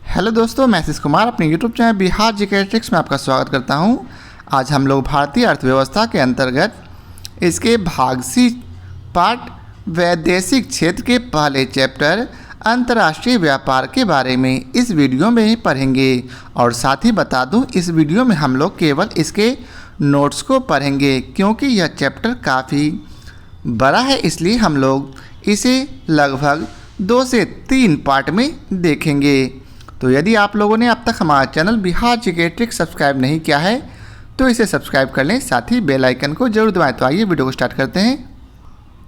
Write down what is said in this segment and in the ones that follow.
Hello दोस्तों, मैं आशीष कुमार अपने YouTube channel Bihar GK tricks में आपका स्वागत करता हूं। आज हम लोग भारतीय अर्थव्यवस्था के अंतर्गत इसके भाग सी पार्ट वैदेशिक क्षेत्र के पहले चैप्टर अंतर्राष्ट्रीय व्यापार के बारे में इस वीडियो में ही पढ़ेंगे। और साथ ही बता दूं, इस वीडियो में हम लोग केवल इसके नोट्स को पढ़ेंगे क्योंकि यह चैप्टर काफ़ी बड़ा है, इसलिए हम लोग इसे लगभग 2 से 3 पार्ट में देखेंगे। तो यदि आप लोगों ने अब तक हमारा channel Bihar GK tricks subscribe नहीं किया है तो इसे सब्सक्राइब कर लें, साथ ही बेल आइकन को जरूर दबाएं। तो आइए वीडियो को स्टार्ट करते हैं।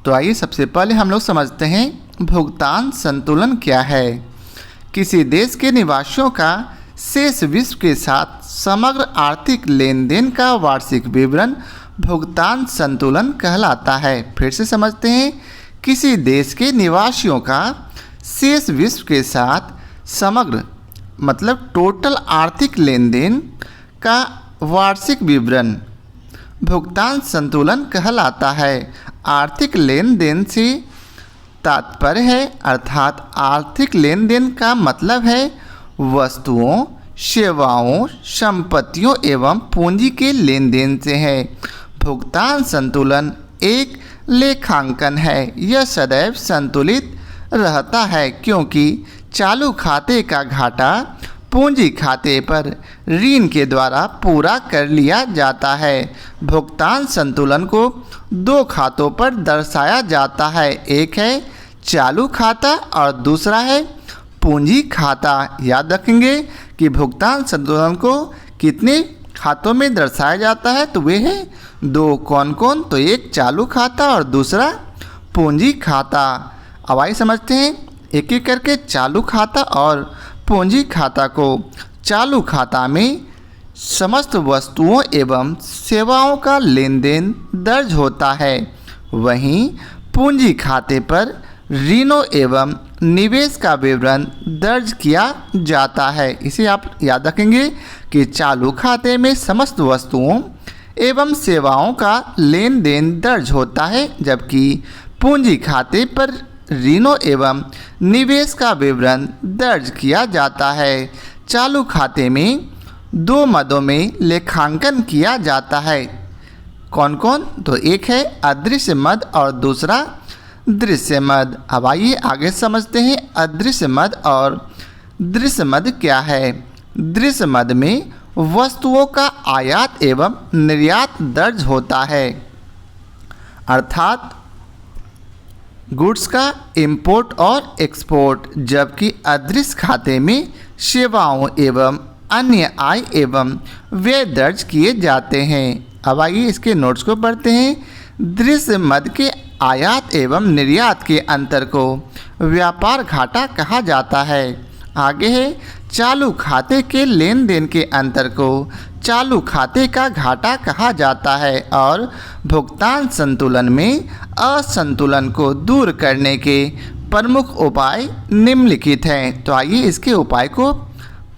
तो आइए सबसे पहले हम लोग समझते हैं भुगतान संतुलन क्या है। किसी देश के निवासियों का शेष विश्व के साथ समग्र आर्थिक लेन देन का वार्षिक विवरण भुगतान संतुलन कहलाता है। फिर से समझते हैं, किसी देश के निवासियों का शेष विश्व के साथ समग्र मतलब टोटल आर्थिक लेन देन का वार्षिक विवरण भुगतान संतुलन कहलाता है। आर्थिक लेन देन से तात्पर्य है, अर्थात आर्थिक लेन देन का मतलब है वस्तुओं, सेवाओं, संपत्तियों एवं पूंजी के लेन देन से है। भुगतान संतुलन एक लेखांकन है। यह सदैव संतुलित रहता है क्योंकि चालू खाते का घाटा पूंजी खाते पर ऋण के द्वारा पूरा कर लिया जाता है। भुगतान संतुलन को 2 खातों पर दर्शाया जाता है, एक है चालू खाता और दूसरा है पूंजी खाता। याद रखेंगे कि भुगतान संतुलन को कितने खातों में दर्शाया जाता है, तो वे हैं 2। कौन कौन? तो एक चालू खाता और दूसरा पूंजी खाता। अब आइए समझते हैं एक एक करके चालू खाता और पूंजी खाता को। चालू खाता में समस्त वस्तुओं एवं सेवाओं का लेन देन दर्ज होता है, वहीं पूंजी खाते पर ऋणों एवं निवेश का विवरण दर्ज किया जाता है। इसे आप याद रखेंगे कि चालू खाते में समस्त वस्तुओं एवं सेवाओं का लेन देन दर्ज होता है, जबकि पूंजी खाते पर ऋणों एवं निवेश का विवरण दर्ज किया जाता है। चालू खाते में 2 मदों में लेखांकन किया जाता है। कौन कौन? तो एक है अदृश्य मद और दूसरा दृश्य मद। अब आइए आगे समझते हैं अदृश्य मद और दृश्य मद क्या है। दृश्य मद में वस्तुओं का आयात एवं निर्यात दर्ज होता है, अर्थात गुड्स का इंपोर्ट और एक्सपोर्ट, जबकि अदृश्य खाते में सेवाओं एवं अन्य आय एवं व्यय दर्ज किए जाते हैं। अब आइए इसके नोट्स को पढ़ते हैं। दृश्य मद के आयात एवं निर्यात के अंतर को व्यापार घाटा कहा जाता है। आगे है चालू खाते के लेन देन के अंतर को चालू खाते का घाटा कहा जाता है। और भुगतान संतुलन में असंतुलन को दूर करने के प्रमुख उपाय निम्नलिखित हैं। तो आइए इसके उपाय को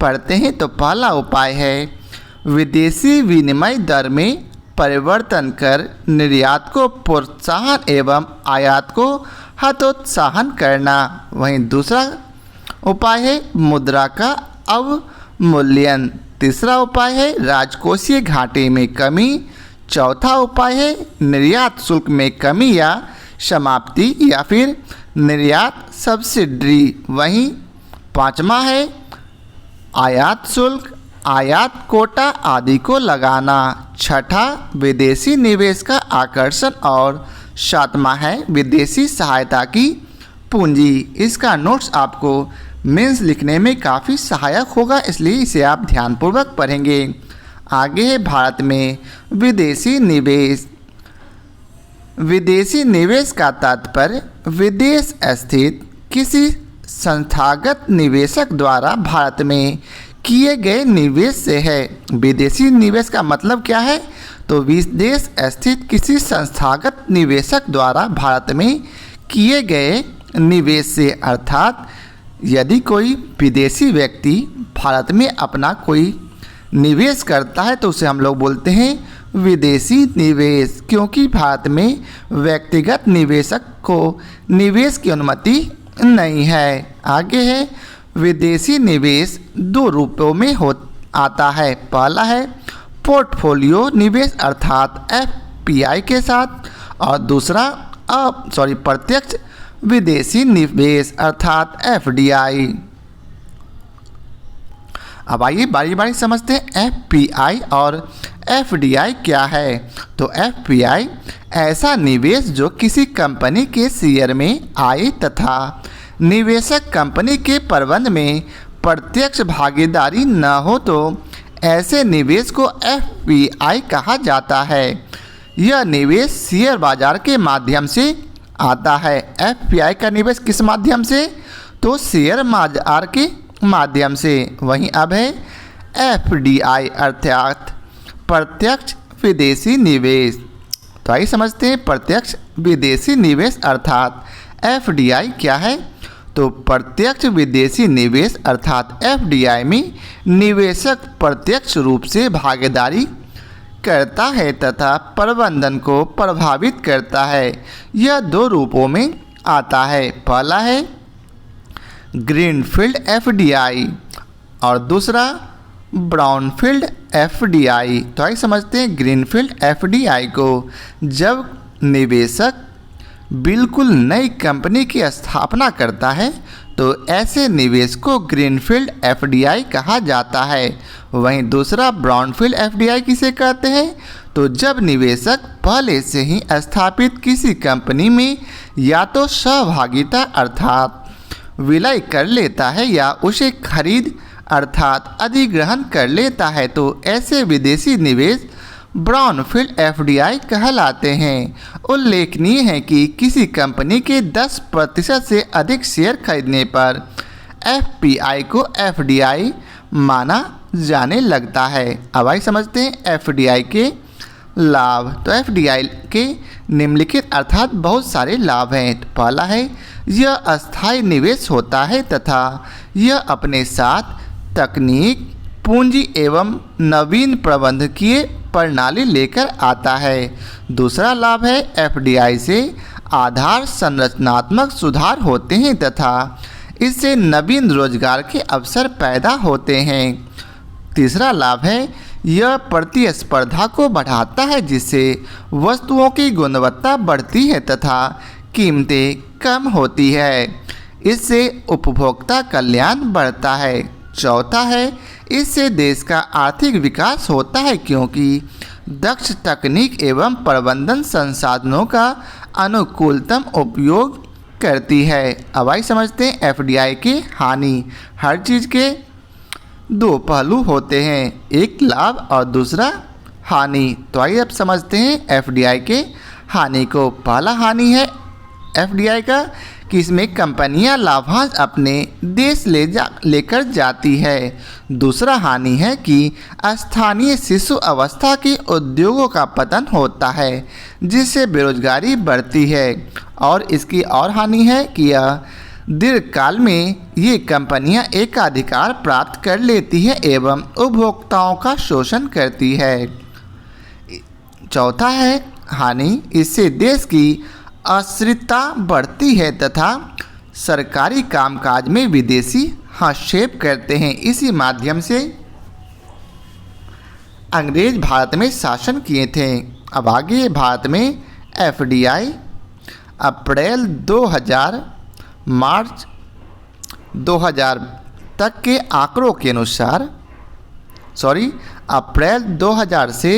पढ़ते हैं। तो पहला उपाय है विदेशी विनिमय दर में परिवर्तन कर निर्यात को प्रोत्साहन एवं आयात को हतोत्साहन करना। वहीं दूसरा उपाय है मुद्रा का अवमूल्यन। तीसरा उपाय है राजकोषीय घाटे में कमी। चौथा उपाय है निर्यात शुल्क में कमी या समाप्ति या फिर निर्यात सब्सिडी। वहीं 5वां है आयात शुल्क, आयात कोटा आदि को लगाना। छठा विदेशी निवेश का आकर्षण और 7वां है विदेशी सहायता की पूंजी। इसका नोट्स आपको मेंस लिखने में काफ़ी सहायक होगा, इसलिए इसे आप ध्यानपूर्वक पढ़ेंगे। आगे है भारत में विदेशी निवेश। विदेशी निवेश का तात्पर्य विदेश स्थित किसी संस्थागत निवेशक द्वारा भारत में किए गए निवेश से है। विदेशी निवेश का मतलब क्या है? तो विदेश स्थित किसी संस्थागत निवेशक द्वारा भारत में किए गए निवेश से, अर्थात यदि कोई विदेशी व्यक्ति भारत में अपना कोई निवेश करता है तो उसे हम लोग बोलते हैं विदेशी निवेश, क्योंकि भारत में व्यक्तिगत निवेशक को निवेश की अनुमति नहीं है। आगे है विदेशी निवेश दो रूपों में आता है। पहला है पोर्टफोलियो निवेश अर्थात एफपीआई के साथ, और दूसरा प्रत्यक्ष विदेशी निवेश अर्थात एफडीआई। अब आइए बारी बारी समझते हैं एफपीआई और एफडीआई क्या है। तो एफपीआई ऐसा निवेश जो किसी कंपनी के शेयर में आए तथा निवेशक कंपनी के प्रबंध में प्रत्यक्ष भागीदारी न हो तो ऐसे निवेश को एफपीआई कहा जाता है। यह निवेश शेयर बाजार के माध्यम से आता है। एफपीआई का निवेश किस माध्यम से? तो शेयर बाजार के माध्यम से। वहीं अब है एफडीआई अर्थात प्रत्यक्ष विदेशी निवेश। तो आइए समझते हैं प्रत्यक्ष विदेशी निवेश अर्थात एफडीआई क्या है। तो प्रत्यक्ष विदेशी निवेश अर्थात एफडीआई में निवेशक प्रत्यक्ष रूप से भागीदारी करता है तथा प्रबंधन को प्रभावित करता है। यह दो रूपों में आता है। पहला है ग्रीनफील्ड एफडीआई और दूसरा ब्राउनफील्ड एफडीआई। तो आइए समझते हैं ग्रीनफील्ड एफडीआई को जब निवेशक बिल्कुल नई कंपनी की स्थापना करता है तो ऐसे निवेश को ग्रीनफील्ड एफडीआई कहा जाता है। वहीं दूसरा ब्राउनफील्ड एफडीआई किसे कहते हैं? तो जब निवेशक पहले से ही स्थापित किसी कंपनी में या तो सहभागिता अर्थात विलय कर लेता है या उसे खरीद अर्थात अधिग्रहण कर लेता है तो ऐसे विदेशी निवेश ब्राउनफील्ड एफडीआई कहलाते हैं। उल्लेखनीय है कि किसी कंपनी के 10% से अधिक शेयर खरीदने पर एफपीआई को एफडीआई माना जाने लगता है। अब आइए समझते हैं एफडीआई के लाभ। तो एफडीआई के निम्नलिखित अर्थात बहुत सारे लाभ हैं। पहला है यह अस्थायी निवेश होता है तथा यह अपने साथ तकनीक, पूंजी एवं नवीन प्रबंधकीय प्रणाली लेकर आता है। दूसरा लाभ है एफडीआई से आधार संरचनात्मक सुधार होते हैं तथा इससे नवीन रोजगार के अवसर पैदा होते हैं। तीसरा लाभ है यह प्रतिस्पर्धा को बढ़ाता है जिससे वस्तुओं की गुणवत्ता बढ़ती है तथा कीमतें कम होती है। इससे उपभोक्ता कल्याण बढ़ता है। चौथा है इससे देश का आर्थिक विकास होता है क्योंकि दक्ष तकनीक एवं प्रबंधन संसाधनों का अनुकूलतम उपयोग करती है। अब आइए समझते हैं एफडीआई की हानि। हर चीज़ के दो पहलू होते हैं, एक लाभ और दूसरा हानि। तो आइए अब समझते हैं एफडीआई के हानि को। पहला हानि है एफडीआई का कि इसमें कंपनियां लाभांश अपने देश लेकर जाती है। दूसरा हानि है कि स्थानीय शिशु अवस्था के उद्योगों का पतन होता है जिससे बेरोजगारी बढ़ती है। और इसकी और हानि है कि यह दीर्घकाल में ये कंपनियां एकाधिकार प्राप्त कर लेती है एवं उपभोक्ताओं का शोषण करती है। चौथा है हानि, इससे देश की अस्थिरता बढ़ती है तथा सरकारी कामकाज में विदेशी हस्तक्षेप करते हैं। इसी माध्यम से अंग्रेज भारत में शासन किए थे। अब आगे भारत में एफडीआई अप्रैल 2000 मार्च 2000 तक के आंकड़ों के अनुसार अप्रैल 2000 से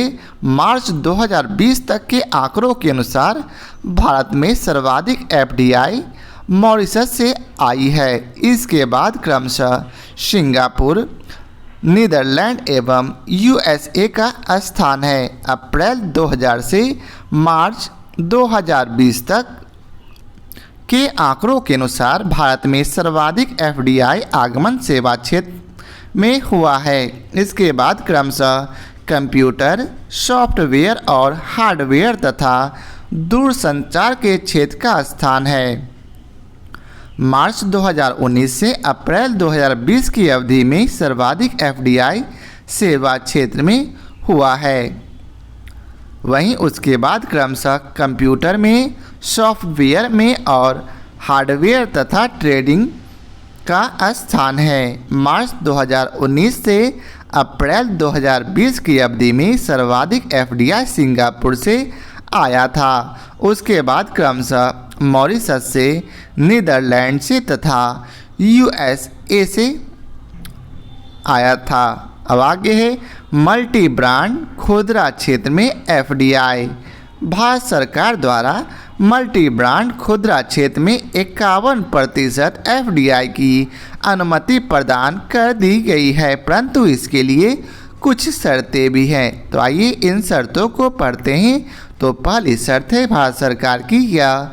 मार्च 2020 तक के आंकड़ों के अनुसार भारत में सर्वाधिक एफडीआई मॉरिशस से आई है। इसके बाद क्रमशः सिंगापुर, नीदरलैंड एवं यूएसए का स्थान है। अप्रैल 2000 से मार्च 2020 तक के आंकड़ों के अनुसार भारत में सर्वाधिक एफडीआई आगमन सेवा क्षेत्र में हुआ है। इसके बाद क्रमशः कंप्यूटर, सॉफ्टवेयर और हार्डवेयर तथा दूरसंचार के क्षेत्र का स्थान है। मार्च 2019 से अप्रैल 2020 की अवधि में सर्वाधिक एफडीआई सेवा क्षेत्र में हुआ है। वहीं उसके बाद क्रमशः कंप्यूटर में, सॉफ्टवेयर में और हार्डवेयर तथा ट्रेडिंग का स्थान है। मार्च 2019 से अप्रैल 2020 की अवधि में सर्वाधिक एफडीआई सिंगापुर से आया था। उसके बाद क्रमशः मॉरिशस से, नीदरलैंड से तथा यूएसए से आया था। अब आगे है मल्टी ब्रांड खुदरा क्षेत्र में एफडीआई। भारत सरकार द्वारा मल्टी ब्रांड खुदरा क्षेत्र में 51% एफडीआई की अनुमति प्रदान कर दी गई है, परंतु इसके लिए कुछ शर्तें भी हैं। तो आइए इन शर्तों को पढ़ते हैं। तो पहली शर्त है भारत सरकार की यह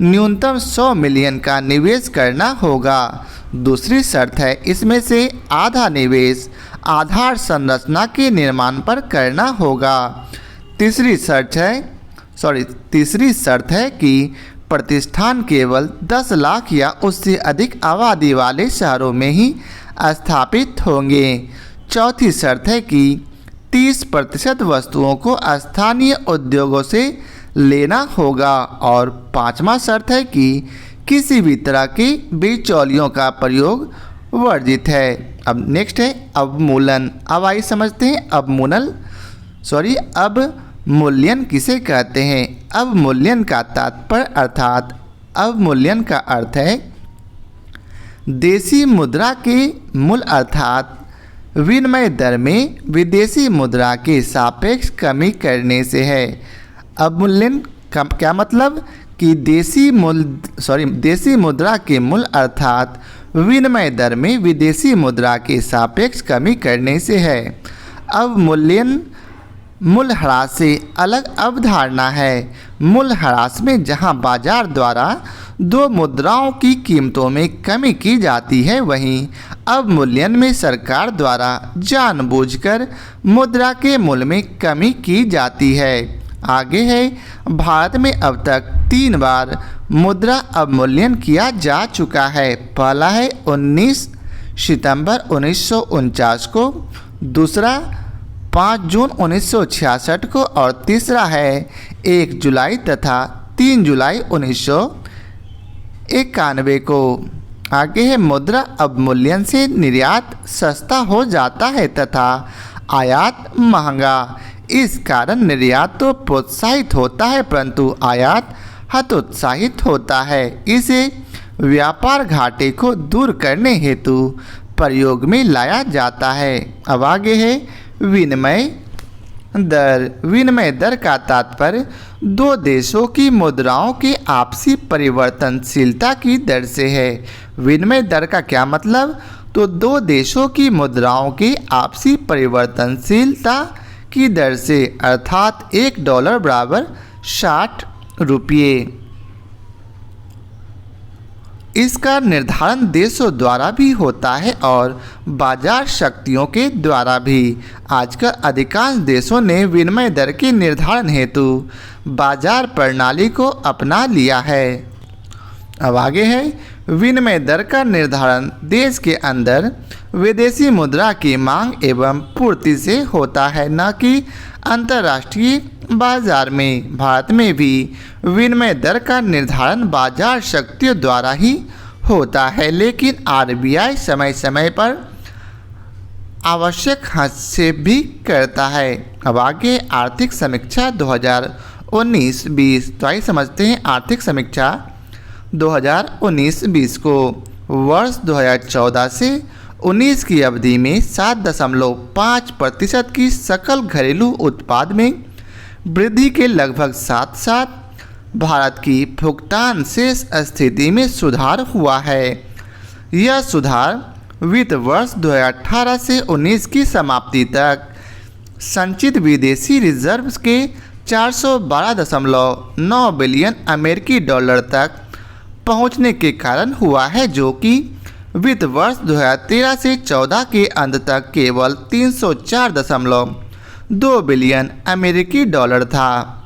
न्यूनतम 100 मिलियन का निवेश करना होगा। दूसरी शर्त है इसमें से आधा निवेश आधार संरचना के निर्माण पर करना होगा। तीसरी शर्त है कि प्रतिष्ठान केवल 10 लाख या उससे अधिक आबादी वाले शहरों में ही स्थापित होंगे। चौथी शर्त है कि 30% वस्तुओं को स्थानीय उद्योगों से लेना होगा। और पांचवा शर्त है कि किसी भी तरह के बिचौलियों का प्रयोग वर्जित है। अब नेक्स्ट है अवमूलन। अब आइए समझते हैं अवमूल्यन किसे कहते हैं। अवमूल्यन का तात्पर्य अर्थात अवमूल्यन का अर्थ है देशी मुद्रा के मूल्य अर्थात विनिमय दर में विदेशी मुद्रा के सापेक्ष कमी करने से है। अवमूल्यन का क्या मतलब कि देशी मुद्रा के मूल्य अर्थात विनिमय दर में विदेशी मुद्रा के सापेक्ष कमी करने से है। अवमूल्यन मूल्यह्रास से अलग अवधारणा है। मूल्यह्रास में जहां बाजार द्वारा दो मुद्राओं की कीमतों में कमी की जाती है, वहीं अवमूल्यन में सरकार द्वारा जानबूझकर मुद्रा के मूल्य में कमी की जाती है। आगे है भारत में अब तक 3 बार मुद्रा अवमूल्यन किया जा चुका है। पहला है 19 सितंबर 1949 को, दूसरा 5 जून 1966 को और तीसरा है 1 जुलाई तथा 3 जुलाई 1991 को। आगे है मुद्रा अवमूल्यन से निर्यात सस्ता हो जाता है तथा आयात महंगा। इस कारण निर्यात तो प्रोत्साहित होता है परंतु आयात हतोत्साहित होता है। इसे व्यापार घाटे को दूर करने हेतु प्रयोग में लाया जाता है। अब आगे है विनिमय दर। विनिमय दर का तात्पर्य दो देशों की मुद्राओं के आपसी परिवर्तनशीलता की दर से है। विनिमय दर का क्या मतलब, तो दो देशों की मुद्राओं की आपसी परिवर्तनशीलता की दर से, अर्थात $1 बराबर 60 रुपये। इसका निर्धारण देशों द्वारा भी होता है और बाजार शक्तियों के द्वारा भी। आजकल अधिकांश देशों ने विनिमय दर के निर्धारण हेतु बाजार प्रणाली को अपना लिया है। अब आगे है विनिमय दर का निर्धारण देश के अंदर विदेशी मुद्रा की मांग एवं पूर्ति से होता है, न कि अंतर्राष्ट्रीय बाजार में। भारत में भी विनिमय दर का निर्धारण बाजार शक्तियों द्वारा ही होता है, लेकिन आरबीआई समय समय पर आवश्यक हस्तक्षेप भी करता है। अब आगे आर्थिक समीक्षा 2019-20। तो आइए समझते हैं आर्थिक समीक्षा 2019-20 को। वर्ष 2014 से 19 की अवधि में 7.5% की सकल घरेलू उत्पाद में वृद्धि के लगभग साथ साथ भारत की भुगतान शेष स्थिति में सुधार हुआ है। यह सुधार वित्त वर्ष 2018 से 19 की समाप्ति तक संचित विदेशी रिजर्व के 412.9 बिलियन अमेरिकी डॉलर तक पहुंचने के कारण हुआ है, जो कि वित्त वर्ष 2013 से 14 के अंत तक केवल 304.2 बिलियन अमेरिकी डॉलर था।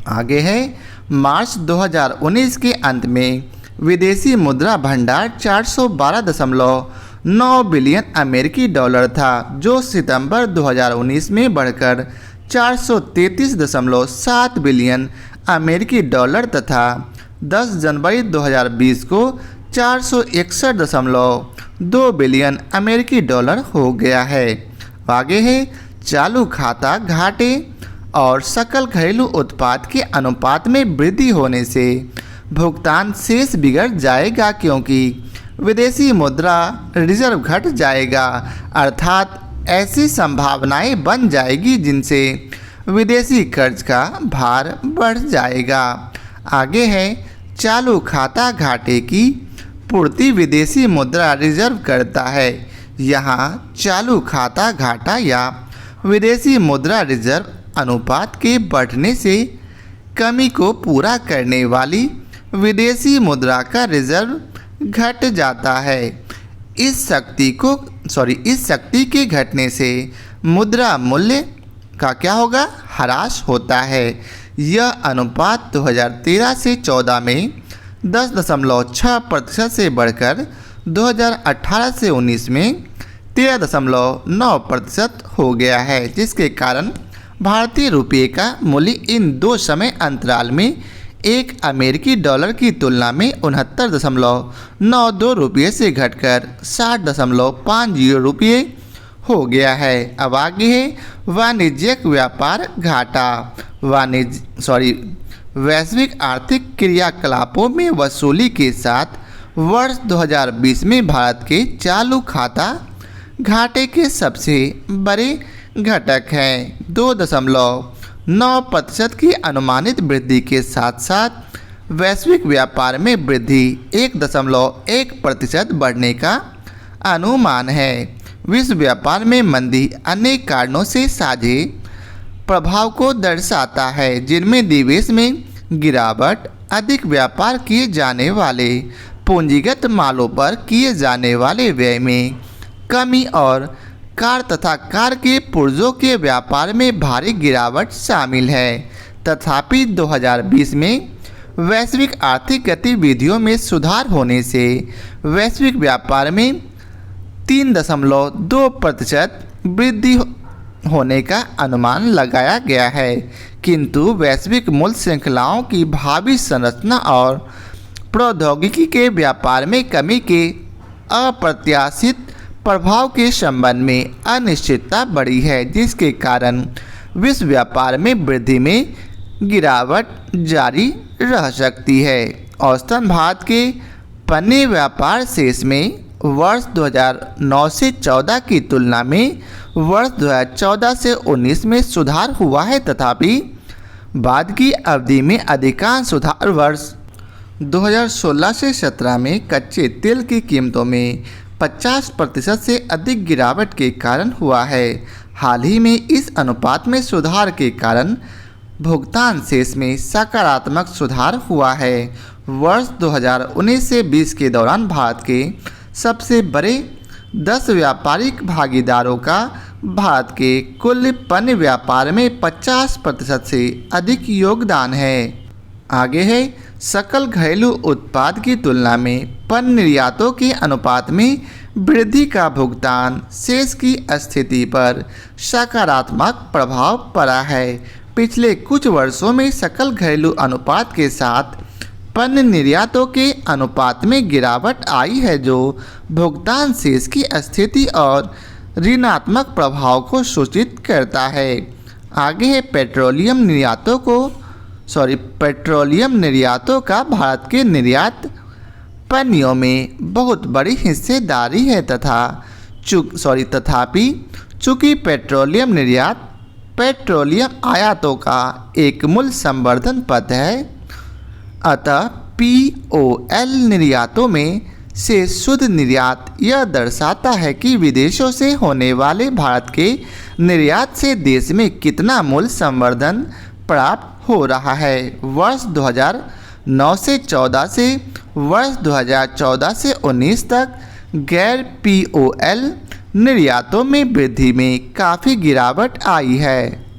आगे है मार्च 2019 के अंत में विदेशी मुद्रा भंडार 412.9 बिलियन अमेरिकी डॉलर था, जो सितंबर 2019 में बढ़कर 433.7 बिलियन अमेरिकी डॉलर तथा 10 जनवरी 2020 को 461.2 बिलियन अमेरिकी डॉलर हो गया है। आगे है चालू खाता घाटे और सकल घरेलू उत्पाद के अनुपात में वृद्धि होने से भुगतान शेष बिगड़ जाएगा, क्योंकि विदेशी मुद्रा रिजर्व घट जाएगा, अर्थात ऐसी संभावनाएं बन जाएगी जिनसे विदेशी कर्ज का भार बढ़ जाएगा। आगे है चालू खाता घाटे की पूर्ति विदेशी मुद्रा रिजर्व करता है। यहाँ चालू खाता घाटा या विदेशी मुद्रा रिजर्व अनुपात के बढ़ने से कमी को पूरा करने वाली विदेशी मुद्रा का रिजर्व घट जाता है। इस शक्ति के घटने से मुद्रा मूल्य का क्या होगा, ह्रास होता है। यह अनुपात 2013 से 14 में 10.6% से बढ़कर 2018 से 19 में 13.9% हो गया है, जिसके कारण भारतीय रुपये का मूल्य इन दो समय अंतराल में एक अमेरिकी डॉलर की तुलना में 69.92 रुपये से घटकर 60.50 रुपये हो गया है। अब आगे है वाणिज्यिक व्यापार घाटा। वैश्विक आर्थिक क्रियाकलापों में वसूली के साथ वर्ष 2020 में भारत के चालू खाता घाटे के सबसे बड़े घटक हैं। 2.9% की अनुमानित वृद्धि के साथ साथ वैश्विक व्यापार में वृद्धि 1.1% बढ़ने का अनुमान है। विश्व व्यापार में मंदी अनेक कारणों से साझे प्रभाव को दर्शाता है, जिनमें निवेश में गिरावट, अधिक व्यापार किए जाने वाले पूंजीगत मालों पर किए जाने वाले व्यय में कमी और कार तथा कार के पुर्जों के व्यापार में भारी गिरावट शामिल है। तथापि 2020 में वैश्विक आर्थिक गतिविधियों में सुधार होने से वैश्विक व्यापार में 3.2% वृद्धि होने का अनुमान लगाया गया है, किंतु वैश्विक मूल्य श्रृंखलाओं की भावी संरचना और प्रौद्योगिकी के व्यापार में कमी के अप्रत्याशित प्रभाव के संबंध में अनिश्चितता बढ़ी है, जिसके कारण विश्व व्यापार में वृद्धि में गिरावट जारी रह सकती है। औसतन भारत के पन्ने व्यापार शेष में वर्ष 2009 से 14 की तुलना में वर्ष 2014 से 19 में सुधार हुआ है, तथापि बाद की अवधि में अधिकांश सुधार वर्ष 2016 से 17 में कच्चे तेल की कीमतों में 50% से अधिक गिरावट के कारण हुआ है। हाल ही में इस अनुपात में सुधार के कारण भुगतान शेष में सकारात्मक सुधार हुआ है। वर्ष 2019 से 20 के दौरान भारत के सबसे बड़े 10 व्यापारिक भागीदारों का भारत के कुल पण्य व्यापार में 50% से अधिक योगदान है। आगे है सकल घरेलू उत्पाद की तुलना में पण्य निर्यातों के अनुपात में वृद्धि का भुगतान शेष की स्थिति पर सकारात्मक प्रभाव पड़ा है। पिछले कुछ वर्षों में सकल घरेलू अनुपात के साथ पण्य निर्यातों के अनुपात में गिरावट आई है, जो भुगतान शेष की स्थिति और ऋणात्मक प्रभाव को सूचित करता है। आगे है पेट्रोलियम निर्यातों का भारत के निर्यात पन्नियों में बहुत बड़ी हिस्सेदारी है तथापि चूँकि पेट्रोलियम निर्यात पेट्रोलियम आयातों का एक मूल्य संवर्धन पद है, अतः POL निर्यातों में से शुद्ध निर्यात यह दर्शाता है कि विदेशों से होने वाले भारत के निर्यात से देश में कितना मूल्य संवर्धन प्राप्त हो रहा है। वर्ष 2009 से 14 से वर्ष 2014 से 19 तक गैर POL निर्यातों में वृद्धि में काफ़ी गिरावट आई है।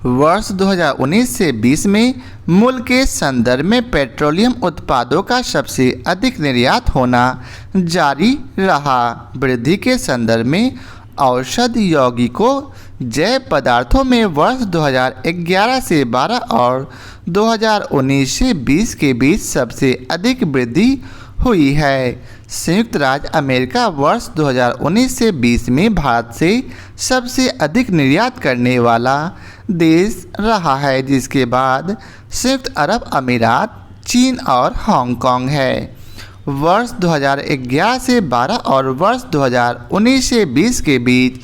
वर्ष 2019 से 20 में मूल्य के संदर्भ में पेट्रोलियम उत्पादों का सबसे अधिक निर्यात होना जारी रहा। वृद्धि के संदर्भ में औषधि यौगिकों जैव पदार्थों में वर्ष 2011 से 12 और 2019 से 20 के बीच सबसे अधिक वृद्धि हुई है। संयुक्त राज्य अमेरिका वर्ष 2019 से 20 में भारत से सबसे अधिक निर्यात करने वाला देश रहा है, जिसके बाद संयुक्त अरब अमीरात, चीन और हांगकांग है। वर्ष 2011 से 12 और वर्ष 2019 से 20 के बीच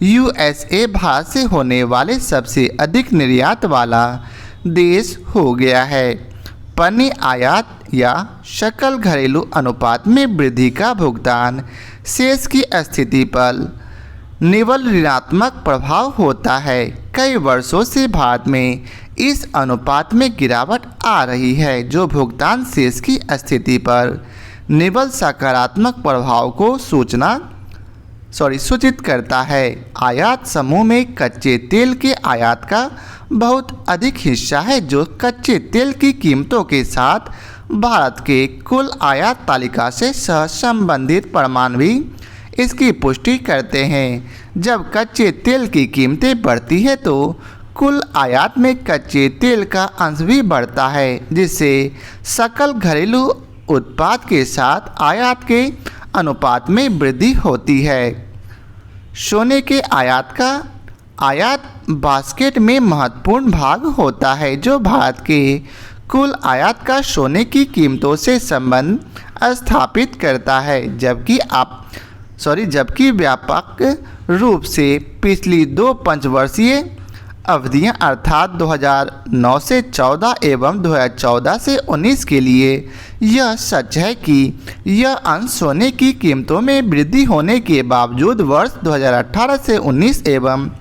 यूएसए भारत से होने वाले सबसे अधिक निर्यात वाला देश हो गया है। पन्नी आयात या सकल घरेलू अनुपात में वृद्धि का भुगतान शेष की स्थिति पर निव्वल ऋणात्मक प्रभाव होता है। कई वर्षों से भारत में इस अनुपात में गिरावट आ रही है, जो भुगतान शेष की स्थिति पर निव्वल सकारात्मक प्रभाव को सूचित करता है। आयात समूह में कच्चे तेल के आयात का बहुत अधिक हिस्सा है, जो कच्चे तेल की कीमतों के साथ भारत के कुल आयात तालिका से सहसंबंधित प्रमाण भी इसकी पुष्टि करते हैं। जब कच्चे तेल की कीमतें बढ़ती है तो कुल आयात में कच्चे तेल का अंश भी बढ़ता है, जिससे सकल घरेलू उत्पाद के साथ आयात के अनुपात में वृद्धि होती है। सोने के आयात बास्केट में महत्वपूर्ण भाग होता है, जो भारत के कुल आयात का सोने की कीमतों से संबंध स्थापित करता है। जबकि व्यापक रूप से पिछली 2 पंचवर्षीय अवधियां अर्थात 2009 से 14 एवं 2014 से 19 के लिए यह सच है कि यह अंश सोने की कीमतों में वृद्धि होने के बावजूद वर्ष 2018 से 19 एवं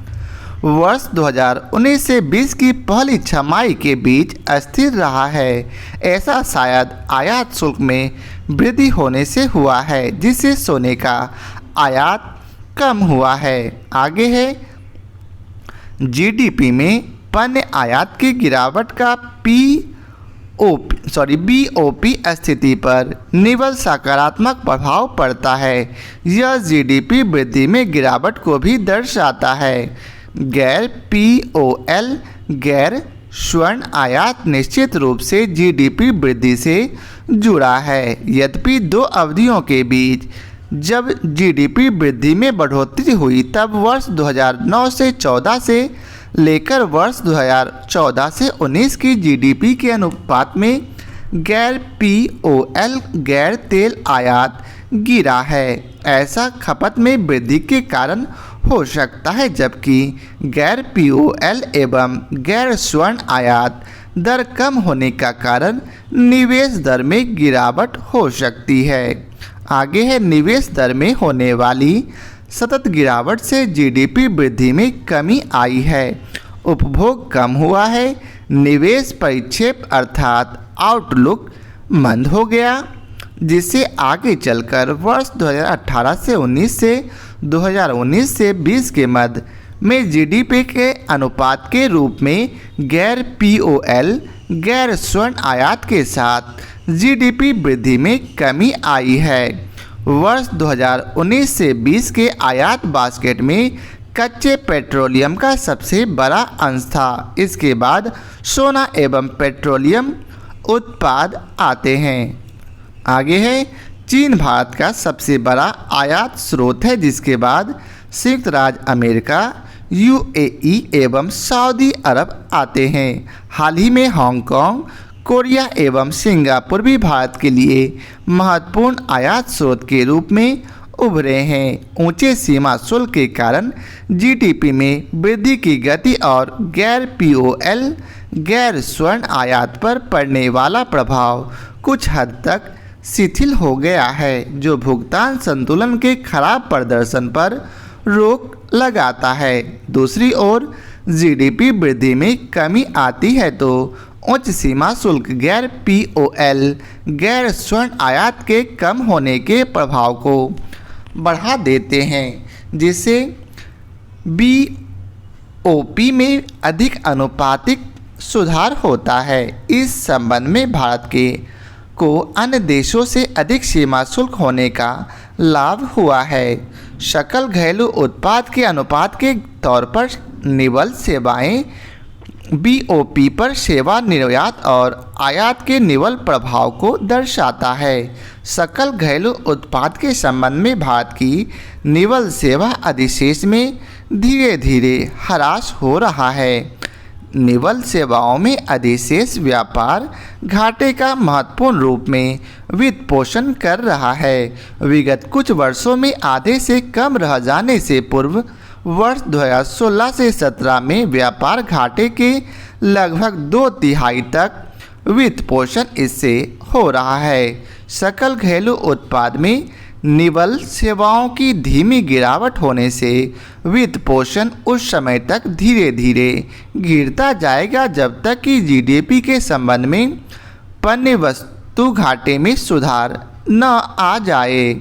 वर्ष 2019 से 20 की पहली छमाही के बीच स्थिर रहा है। ऐसा शायद आयात शुल्क में वृद्धि होने से हुआ है, जिससे सोने का आयात कम हुआ है। आगे है जीडीपी में पण्य आयात की गिरावट का बीओपी स्थिति पर निव्वल सकारात्मक प्रभाव पड़ता है। यह जीडीपी वृद्धि में गिरावट को भी दर्शाता है। गैर पीओएल गैर स्वर्ण आयात निश्चित रूप से जीडीपी वृद्धि से जुड़ा है। यद्यपि 2 अवधियों के बीच जब जीडीपी वृद्धि में बढ़ोतरी हुई, तब वर्ष 2009 से 14 से लेकर वर्ष 2014 से 19 की जीडीपी के अनुपात में गैर पीओएल गैर तेल आयात गिरा है। ऐसा खपत में वृद्धि के कारण हो सकता है, जबकि गैर पीओएल एवं गैर स्वर्ण आयात दर कम होने का कारण निवेश दर में गिरावट हो सकती है। आगे है निवेश दर में होने वाली सतत गिरावट से जीडीपी वृद्धि में कमी आई है। उपभोग कम हुआ है। निवेश परिक्षेप अर्थात आउटलुक मंद हो गया, जिससे आगे चलकर वर्ष 2018 से 19 से 2019 से 20 के मध्य में जीडीपी के अनुपात के रूप में गैर पीओएल गैर स्वर्ण आयात के साथ जीडीपी वृद्धि में कमी आई है। वर्ष 2019 से 20 के आयात बास्केट में कच्चे पेट्रोलियम का सबसे बड़ा अंश था। इसके बाद सोना एवं पेट्रोलियम उत्पाद आते हैं। आगे है चीन भारत का सबसे बड़ा आयात स्रोत है, जिसके बाद संयुक्त राज्य अमेरिका, यूएई एवं सऊदी अरब आते हैं। हाल ही में हांगकांग, कोरिया एवं सिंगापुर भी भारत के लिए महत्वपूर्ण आयात स्रोत के रूप में उभरे हैं। ऊंचे सीमा शुल्क के कारण जीडीपी में वृद्धि की गति और गैर पीओएल गैर स्वर्ण आयात पर पड़ने वाला प्रभाव कुछ हद तक शिथिल हो गया है, जो भुगतान संतुलन के खराब प्रदर्शन पर रोक लगाता है। दूसरी ओर जीडीपी वृद्धि में कमी आती है तो उच्च सीमा शुल्क गैर पीओएल गैर स्वर्ण आयात के कम होने के प्रभाव को बढ़ा देते हैं, जिससे बीओपी में अधिक अनुपातिक सुधार होता है। इस संबंध में भारत को अन्य देशों से अधिक सीमा शुल्क होने का लाभ हुआ है। सकल घरेलू उत्पाद के अनुपात के तौर पर निवल सेवाएं बीओपी पर सेवा निर्यात और आयात के निवल प्रभाव को दर्शाता है। सकल घरेलू उत्पाद के संबंध में भारत की निवल सेवा अधिशेष में धीरे धीरे ह्रास हो रहा है। निवल सेवाओं में अधिशेष व्यापार घाटे का महत्वपूर्ण रूप में वित्त पोषण कर रहा है। विगत कुछ वर्षों में आधे से कम रह जाने से पूर्व वर्ष 2016 से 17 में व्यापार घाटे के लगभग 2/3 तक वित्त पोषण इससे हो रहा है। सकल घरेलू उत्पाद में निवल सेवाओं की धीमी गिरावट होने से वित्त पोषण उस समय तक धीरे धीरे गिरता जाएगा जब तक कि जीडीपी के संबंध में पण्य वस्तु घाटे में सुधार न आ जाए।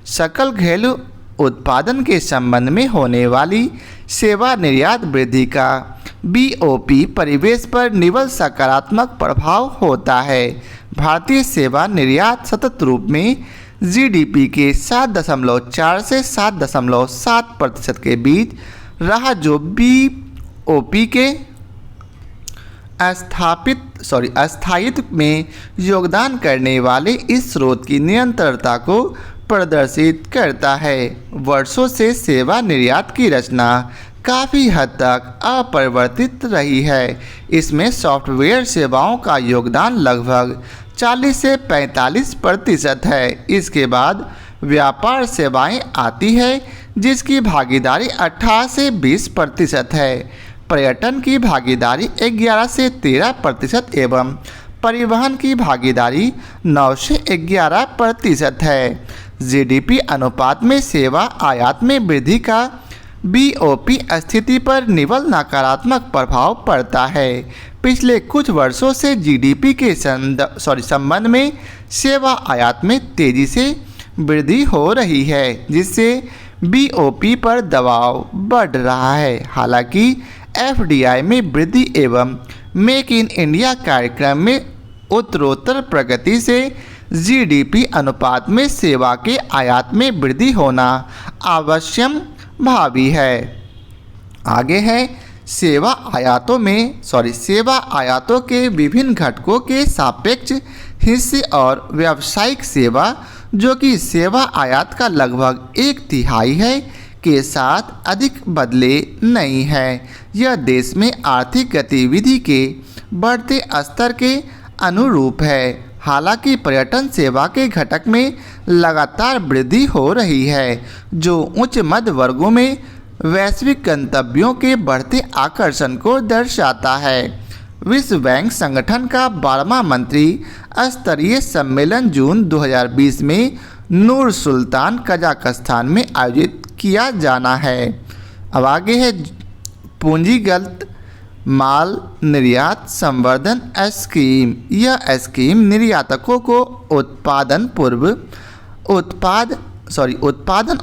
सकल घरेलू उत्पादन के संबंध में होने वाली सेवा निर्यात वृद्धि का बीओपी परिवेश पर निवल सकारात्मक प्रभाव होता है। भारतीय सेवा निर्यात सतत रूप में जीडीपी के 7.4 से 7.7% के बीच रहा, जो बीओपी के अस्थायित्व में योगदान करने वाले इस स्रोत की निरंतरता को प्रदर्शित करता है। वर्षों से सेवा निर्यात की रचना काफ़ी हद तक अपरिवर्तित रही है। इसमें सॉफ्टवेयर सेवाओं का योगदान लगभग 40 से 45% है। इसके बाद व्यापार सेवाएं आती है जिसकी भागीदारी 18 से 20% है। पर्यटन की भागीदारी 11 से 13% एवं परिवहन की भागीदारी 9 से 11% है। जीडीपी अनुपात में सेवा आयात में वृद्धि का बीओपी स्थिति पर निवल नकारात्मक प्रभाव पड़ता है। पिछले कुछ वर्षों से जीडीपी के संबंध में सेवा आयात में तेजी से वृद्धि हो रही है, जिससे बीओपी पर दबाव बढ़ रहा है। हालांकि एफडीआई में वृद्धि एवं मेक इन इंडिया कार्यक्रम में उत्तरोत्तर प्रगति से जीडीपी अनुपात में सेवा के आयात में वृद्धि होना आवश्यक भावी है। आगे है सेवा आयातों के विभिन्न घटकों के सापेक्ष हिस्से और व्यावसायिक सेवा, जो कि सेवा आयात का लगभग 1/3 है, के साथ अधिक बदले नहीं है। यह देश में आर्थिक गतिविधि के बढ़ते स्तर के अनुरूप है। हालांकि पर्यटन सेवा के घटक में लगातार वृद्धि हो रही है, जो उच्च मध्य वर्गों में वैश्विक गंतव्यों के बढ़ते आकर्षण को दर्शाता है। विश्व बैंक संगठन का 12वां मंत्री स्तरीय सम्मेलन जून 2020 में नूर सुल्तान कजाकिस्तान में आयोजित किया जाना है। अब आगे है पूंजीगत माल निर्यात संवर्धन स्कीम। यह स्कीम निर्यातकों को उत्पादन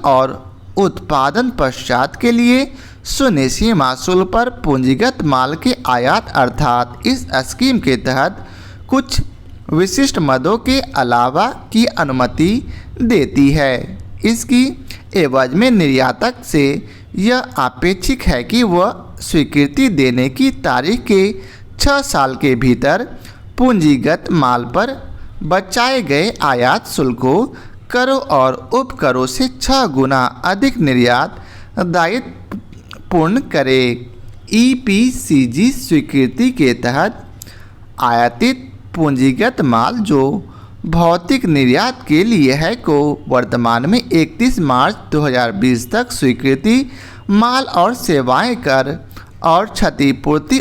और उत्पादन पश्चात के लिए शून्य सीमा शुल्क पर पूंजीगत माल के आयात अर्थात इस स्कीम के तहत कुछ विशिष्ट मदों के अलावा की अनुमति देती है। इसकी एवज में निर्यातक से यह अपेक्षित है कि वह स्वीकृति देने की तारीख के 6 साल के भीतर पूंजीगत माल पर बचाए गए आयात शुल्कों, करों और उपकरों से 6 गुना अधिक निर्यात दायित्व पूर्ण करे। ईपीसीजी स्वीकृति के तहत आयातित पूंजीगत माल जो भौतिक निर्यात के लिए है को वर्तमान में 31 मार्च 2020 तक स्वीकृति माल और सेवाएं कर और क्षतिपूर्ति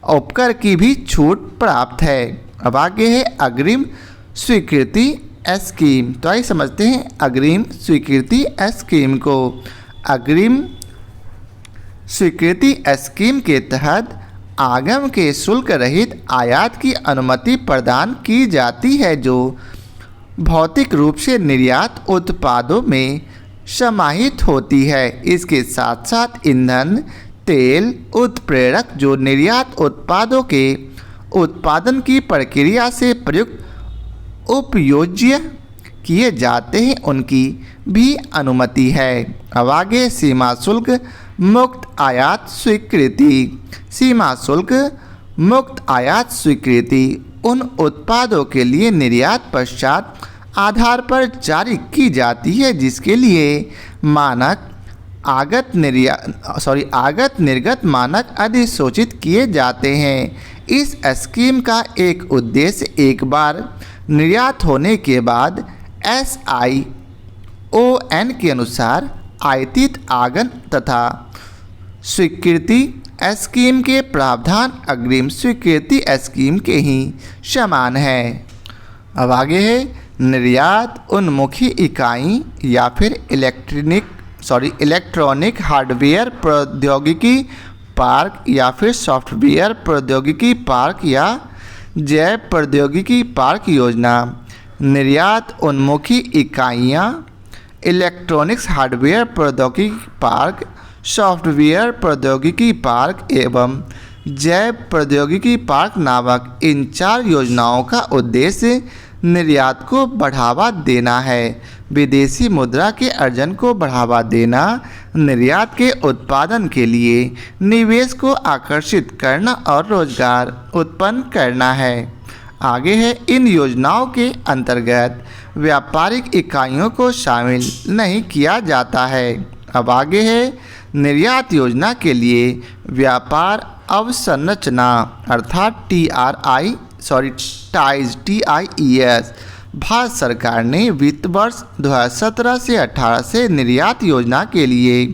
उपकर की भी छूट प्राप्त है। अब आगे है अग्रिम स्वीकृति स्कीम। तो आइए समझते हैं अग्रिम स्वीकृति स्कीम को। अग्रिम स्वीकृति स्कीम के तहत आगम के शुल्क रहित आयात की अनुमति प्रदान की जाती है, जो भौतिक रूप से निर्यात उत्पादों में समाहित होती है। इसके साथ साथ ईंधन, तेल, उत्प्रेरक जो निर्यात उत्पादों के उत्पादन की प्रक्रिया से प्रयुक्त उपयोज्य किए जाते हैं, उनकी भी अनुमति है। अब आगे सीमा शुल्क मुक्त आयात स्वीकृति। सीमा शुल्क मुक्त आयात स्वीकृति उन उत्पादों के लिए निर्यात पश्चात आधार पर जारी की जाती है, जिसके लिए मानक आगत निर्गत मानक अधिसूचित किए जाते हैं। इस स्कीम का एक उद्देश्य एक बार निर्यात होने के बाद SION के अनुसार आयातित आगत तथा स्वीकृति स्कीम के प्रावधान अग्रिम स्वीकृति स्कीम के ही समान है। अब आगे है निर्यात उन्मुखी इकाई या फिर इलेक्ट्रॉनिक हार्डवेयर प्रौद्योगिकी पार्क या फिर सॉफ्टवेयर प्रौद्योगिकी पार्क या जैव प्रौद्योगिकी पार्क योजना। निर्यात उन्मुखी इकाइयाँ इलेक्ट्रॉनिक्स हार्डवेयर प्रौद्योगिकी पार्क, सॉफ्टवेयर प्रौद्योगिकी पार्क एवं जैव प्रौद्योगिकी पार्क नामक इन 4 योजनाओं का उद्देश्य निर्यात को बढ़ावा देना है। विदेशी मुद्रा के अर्जन को बढ़ावा देना, निर्यात के उत्पादन के लिए निवेश को आकर्षित करना और रोजगार उत्पन्न करना है। आगे है इन योजनाओं के अंतर्गत व्यापारिक इकाइयों को शामिल नहीं किया जाता है। अब आगे है निर्यात योजना के लिए व्यापार अवसंरचना अर्थात TIES। भारत सरकार ने वित्त वर्ष 2017 से 18 से निर्यात योजना के लिए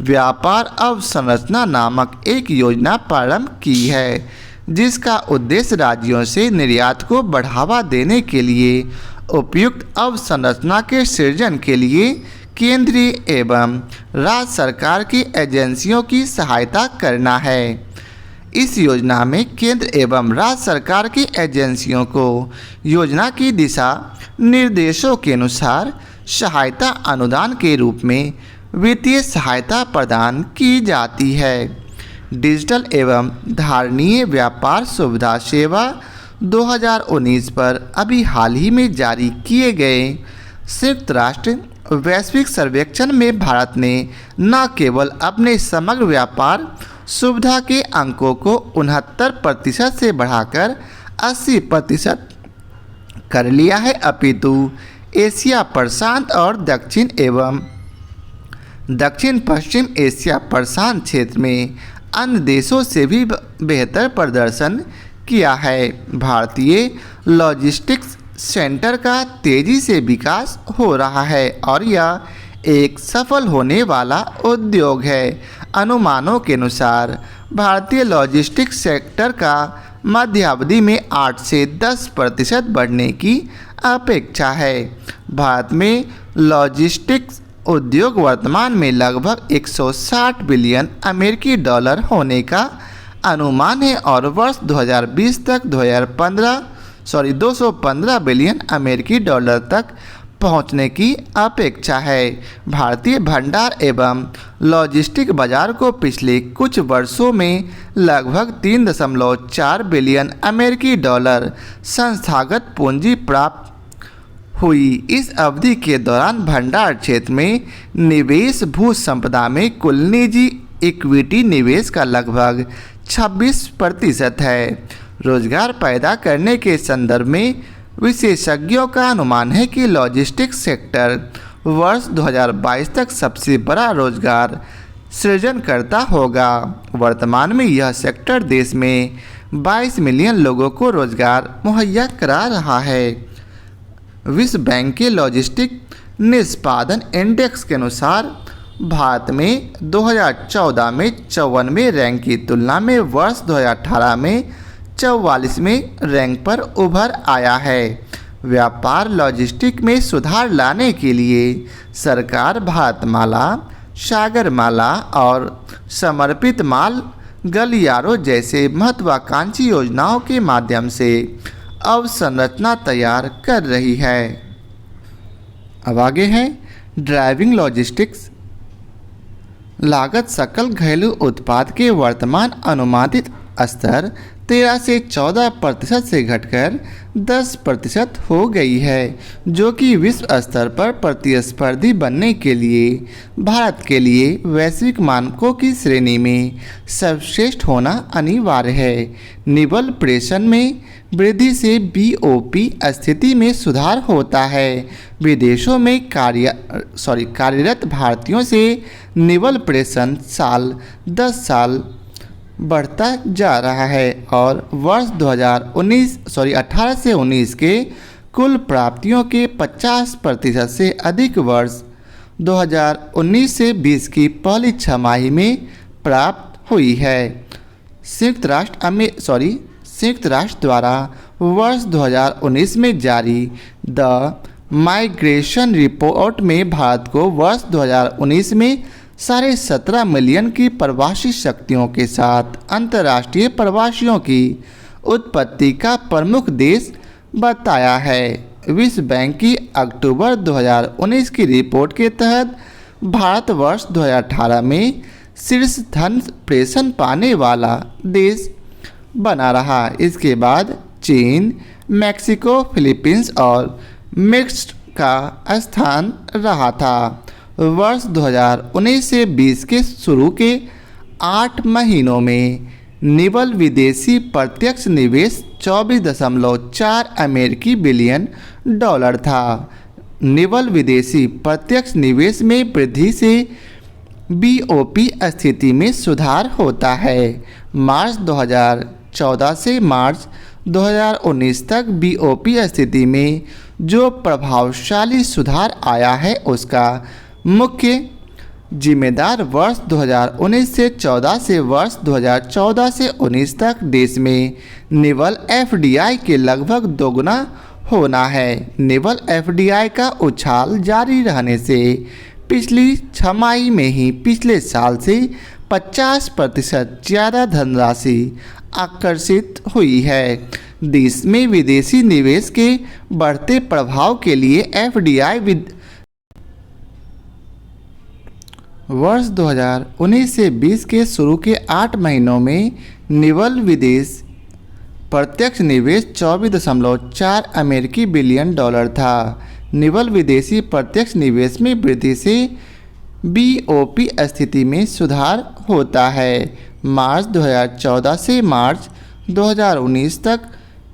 व्यापार अवसंरचना नामक एक योजना प्रारंभ की है, जिसका उद्देश्य राज्यों से निर्यात को बढ़ावा देने के लिए उपयुक्त अवसंरचना के सृजन के लिए केंद्रीय एवं राज्य सरकार की एजेंसियों की सहायता करना है। इस योजना में केंद्र एवं राज्य सरकार की एजेंसियों को योजना की दिशा निर्देशों के अनुसार सहायता अनुदान के रूप में वित्तीय सहायता प्रदान की जाती है। डिजिटल एवं धारणीय व्यापार सुविधा सेवा 2019 पर अभी हाल ही में जारी किए गए संयुक्त राष्ट्र वैश्विक सर्वेक्षण में भारत ने न केवल अपने समग्र व्यापार सुविधा के अंकों को 69% से बढ़ाकर 80% कर लिया है, अपितु एशिया प्रशांत और दक्षिण पश्चिम एशिया प्रशांत क्षेत्र में अन्य देशों से भी बेहतर प्रदर्शन किया है। भारतीय लॉजिस्टिक्स सेंटर का तेजी से विकास हो रहा है और यह एक सफल होने वाला उद्योग है। अनुमानों के अनुसार भारतीय लॉजिस्टिक्स सेक्टर का मध्यावधि में 8 से 10% बढ़ने की अपेक्षा है। भारत में लॉजिस्टिक्स उद्योग वर्तमान में लगभग 160 बिलियन अमेरिकी डॉलर होने का अनुमान है और वर्ष 2020 तक 215 बिलियन अमेरिकी डॉलर तक पहुंचने की अपेक्षा है। भारतीय भंडार एवं लॉजिस्टिक बाजार को पिछले कुछ वर्षों में लगभग 3.4 बिलियन अमेरिकी डॉलर संस्थागत पूंजी प्राप्त हुई। इस अवधि के दौरान भंडार क्षेत्र में निवेश भू संपदा में कुल निजी इक्विटी निवेश का लगभग 26% है। रोजगार पैदा करने के संदर्भ में विशेषज्ञों का अनुमान है कि लॉजिस्टिक्स सेक्टर वर्ष 2022 तक सबसे बड़ा रोजगार सृजनकर्ता होगा। वर्तमान में यह सेक्टर देश में 22 मिलियन लोगों को रोजगार मुहैया करा रहा है। विश्व बैंक के लॉजिस्टिक निष्पादन इंडेक्स के अनुसार भारत में 2014 में 54वें रैंक की तुलना में वर्ष 2018 में 44वें रैंक पर उभर आया है। व्यापार लॉजिस्टिक में सुधार लाने के लिए सरकार भारतमाला, सागरमाला और समर्पित माल गलियारों जैसे महत्वाकांक्षी योजनाओं के माध्यम से अवसंरचना तैयार कर रही है। अब आगे है ड्राइविंग लॉजिस्टिक्स। लागत सकल घरेलू उत्पाद के वर्तमान अनुमानित स्तर 13 से 14% से घटकर 10% हो गई है, जो कि विश्व स्तर पर प्रतिस्पर्धी बनने के लिए भारत के लिए वैश्विक मानकों की श्रेणी में सर्वश्रेष्ठ होना अनिवार्य है। निवल प्रेषण में वृद्धि से बीओपी स्थिति में सुधार होता है। विदेशों में कार्यरत भारतीयों से निवल प्रेषण साल 10 साल बढ़ता जा रहा है और वर्ष 18 से 19 के कुल प्राप्तियों के 50% से अधिक वर्ष 2019 से 20 की पहली छमाही में प्राप्त हुई है। संयुक्त राष्ट्र द्वारा वर्ष 2019 में जारी द माइग्रेशन रिपोर्ट में भारत को वर्ष 2019 में 17.5 मिलियन की प्रवासी शक्तियों के साथ अंतर्राष्ट्रीय प्रवासियों की उत्पत्ति का प्रमुख देश बताया है। विश्व बैंक की अक्टूबर 2019 की रिपोर्ट के तहत भारत वर्ष 2018 में शीर्ष धन प्रेषण पाने वाला देश बना रहा। इसके बाद चीन, मैक्सिको, फिलीपींस और मेक्सिको का स्थान रहा था। वर्ष 2019 से 20 के शुरू के 8 महीनों में निवल विदेशी प्रत्यक्ष निवेश 24.4 अमेरिकी बिलियन डॉलर था। निवल विदेशी प्रत्यक्ष निवेश में वृद्धि से बीओपी स्थिति में सुधार होता है। मार्च 2014 से मार्च 2019 तक बीओपी स्थिति में जो प्रभावशाली सुधार आया है उसका मुख्य जिम्मेदार वर्ष 2019 से 14 से वर्ष 2014 से 19 तक देश में निवल एफडीआई के लगभग दोगुना होना है। निवल एफडीआई का उछाल जारी रहने से पिछली छमाही में ही पिछले साल से 50% ज़्यादा धनराशि आकर्षित हुई है। देश में विदेशी निवेश के बढ़ते प्रभाव के लिए एफडीआई वर्ष 2019 से 20 के शुरू के 8 महीनों में निवल विदेश प्रत्यक्ष निवेश 24.4 अमेरिकी बिलियन डॉलर था। निवल विदेशी प्रत्यक्ष निवेश में वृद्धि से बीओपी स्थिति में सुधार होता है। मार्च 2014 से मार्च 2019 तक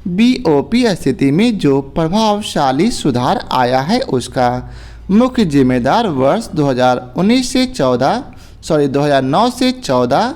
बीओपी स्थिति में जो प्रभावशाली सुधार आया है उसका मुख्य जिम्मेदार वर्ष 2009 से 14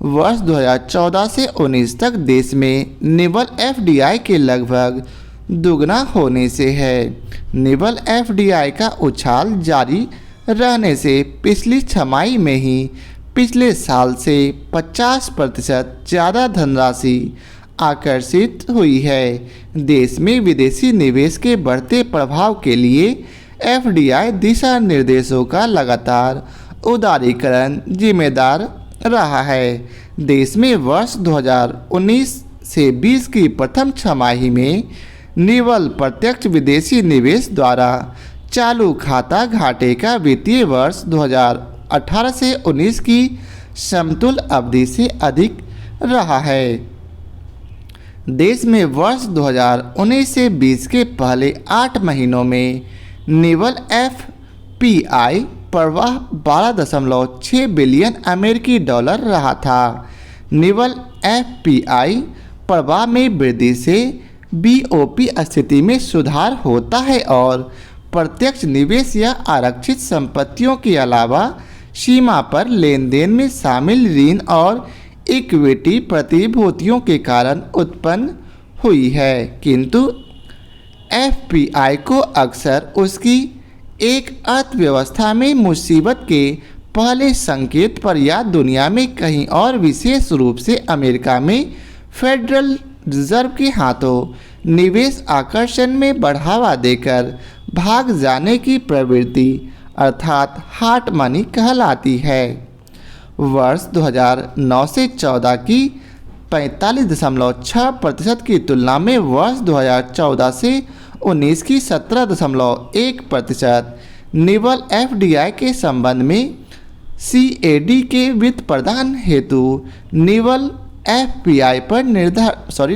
वर्ष 2014 से 19 तक देश में निवल एफडीआई के लगभग दुगना होने से है। निवल एफडीआई का उछाल जारी रहने से पिछली छमाही में ही पिछले साल से 50% ज़्यादा धनराशि आकर्षित हुई है। देश में विदेशी निवेश के बढ़ते प्रभाव के लिए एफडीआई दिशा निर्देशों का लगातार उदारीकरण जिम्मेदार रहा है। देश में वर्ष 2019 से 20 की प्रथम छमाही में निवल प्रत्यक्ष विदेशी निवेश द्वारा चालू खाता घाटे का वित्तीय वर्ष 2018 से 19 की समतुल्य अवधि से अधिक रहा है। देश में वर्ष 2019 से 20 के पहले 8 महीनों में निवल एफपीआई प्रवाह 12.6 बिलियन अमेरिकी डॉलर रहा था। निवल एफपीआई प्रवाह में वृद्धि से बीओपी स्थिति में सुधार होता है और प्रत्यक्ष निवेश या आरक्षित संपत्तियों के अलावा सीमा पर लेन देन में शामिल ऋण और इक्विटी प्रतिभूतियों के कारण उत्पन्न हुई है। किंतु एफपीआई को अक्सर उसकी एक अर्थव्यवस्था में मुसीबत के पहले संकेत पर या दुनिया में कहीं और विशेष रूप से अमेरिका में फेडरल रिजर्व के हाथों निवेश आकर्षण में बढ़ावा देकर भाग जाने की प्रवृत्ति अर्थात हार्ट मनी कहलाती है। वर्ष 2009 से 14 की 45.6% की तुलना में वर्ष 2014 से 19 की 17.1% निवल एफडीआई के संबंध में सीएडी के वित्त प्रदान हेतु निवल एफपीआई पर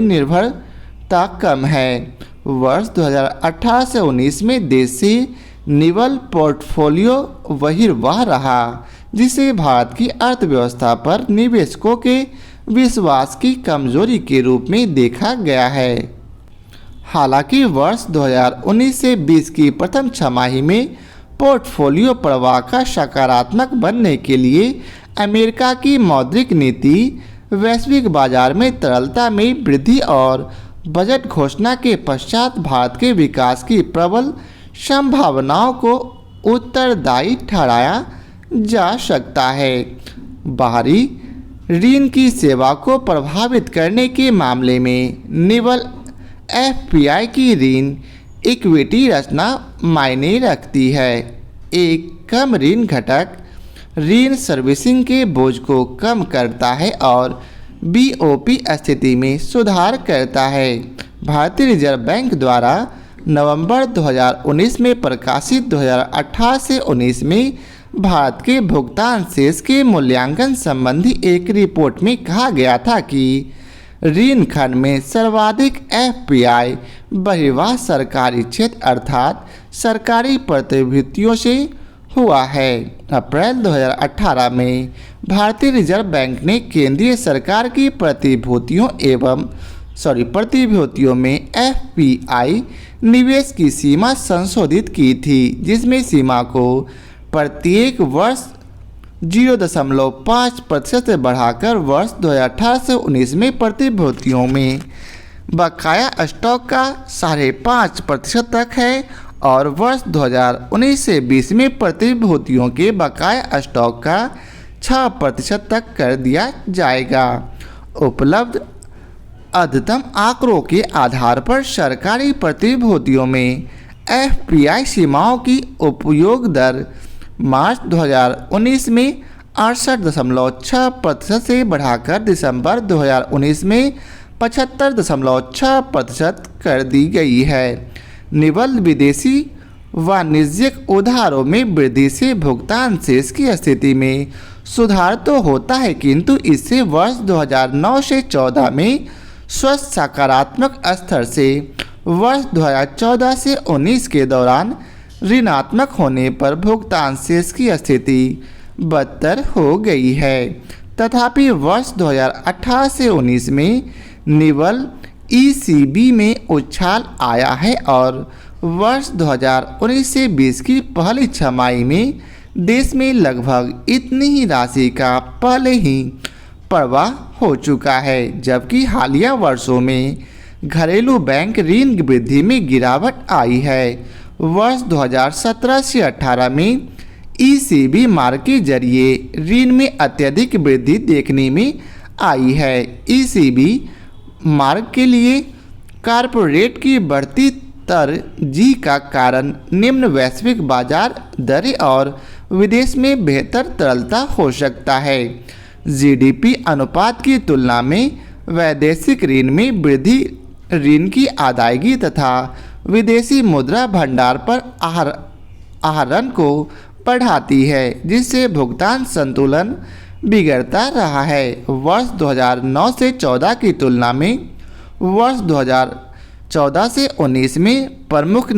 निर्भरता कम है। वर्ष 2018 से 19 में देशी निवल पोर्टफोलियो बहिर्वाह रहा, जिसे भारत की अर्थव्यवस्था पर निवेशकों के विश्वास की कमजोरी के रूप में देखा गया है। हालांकि वर्ष 2019 से 20 की प्रथम छमाही में पोर्टफोलियो प्रवाह का सकारात्मक बनने के लिए अमेरिका की मौद्रिक नीति, वैश्विक बाजार में तरलता में वृद्धि और बजट घोषणा के पश्चात भारत के विकास की प्रबल संभावनाओं को उत्तरदायी ठहराया जा सकता है। बाहरी ऋण की सेवा को प्रभावित करने के मामले में निवल एफपीआई की ऋण इक्विटी रचना मायने रखती है। एक कम ऋण घटक ऋण सर्विसिंग के बोझ को कम करता है और बीओपी स्थिति में सुधार करता है। भारतीय रिजर्व बैंक द्वारा नवंबर 2019 में प्रकाशित 2018 से 19 में भारत के भुगतान शेष के मूल्यांकन संबंधी एक रिपोर्ट में कहा गया था कि ऋण खंड में सर्वाधिक एफपीआई बहिर्वाह सरकारी क्षेत्र अर्थात सरकारी प्रतिभूतियों से हुआ है। अप्रैल 2018 में भारतीय रिजर्व बैंक ने केंद्रीय सरकार की प्रतिभूतियों में एफपीआई निवेश की सीमा संशोधित की थी, जिसमें सीमा को प्रत्येक वर्ष 0.5% से बढ़ाकर वर्ष 2018 से 19 में प्रतिभूतियों में बकाया स्टॉक का 5.5% तक है और वर्ष 2019 से 20 में प्रतिभूतियों के बकाया स्टॉक का 6% तक कर दिया जाएगा। उपलब्ध अद्यतन आंकड़ों के आधार पर सरकारी प्रतिभूतियों में एफपीआई सीमाओं की उपयोग दर मार्च 2019 में 68.6% से बढ़ाकर दिसंबर 2019 में 75.6% कर दी गई है। निवल विदेशी वाणिज्यिक उधारों में वृद्धि से भुगतान शेष की स्थिति में सुधार तो होता है, किंतु इससे वर्ष 2009 से 14 में स्वस्थ सकारात्मक स्तर से वर्ष 2014 से 19 के दौरान ऋणात्मक होने पर भुगतान शेष की स्थिति बदतर हो गई है। तथापि वर्ष 2018 से 19 में निवल ईसीबी में उछाल आया है और वर्ष 2019 से 20 की पहली छमाही में देश में लगभग इतनी ही राशि का पहले ही प्रवाह हो चुका है, जबकि हालिया वर्षों में घरेलू बैंक ऋण वृद्धि में गिरावट आई है। वर्ष 2017 से 18 में ईसीबी मार्ग के जरिए ऋण में अत्यधिक वृद्धि देखने में आई है। ईसीबी मार्ग के लिए कॉर्पोरेट की बढ़ती तरजीह का कारण निम्न वैश्विक बाजार दरें और विदेश में बेहतर तरलता हो सकता है। जीडीपी अनुपात की तुलना में वैदेशिक ऋण में वृद्धि ऋण की अदायगी तथा विदेशी मुद्रा भंडार पर आहरण को बढ़ाती है, जिससे भुगतान संतुलन बिगड़ता रहा है। वर्ष 2009 से 14 की तुलना में वर्ष 2014 से 19 में प्रमुख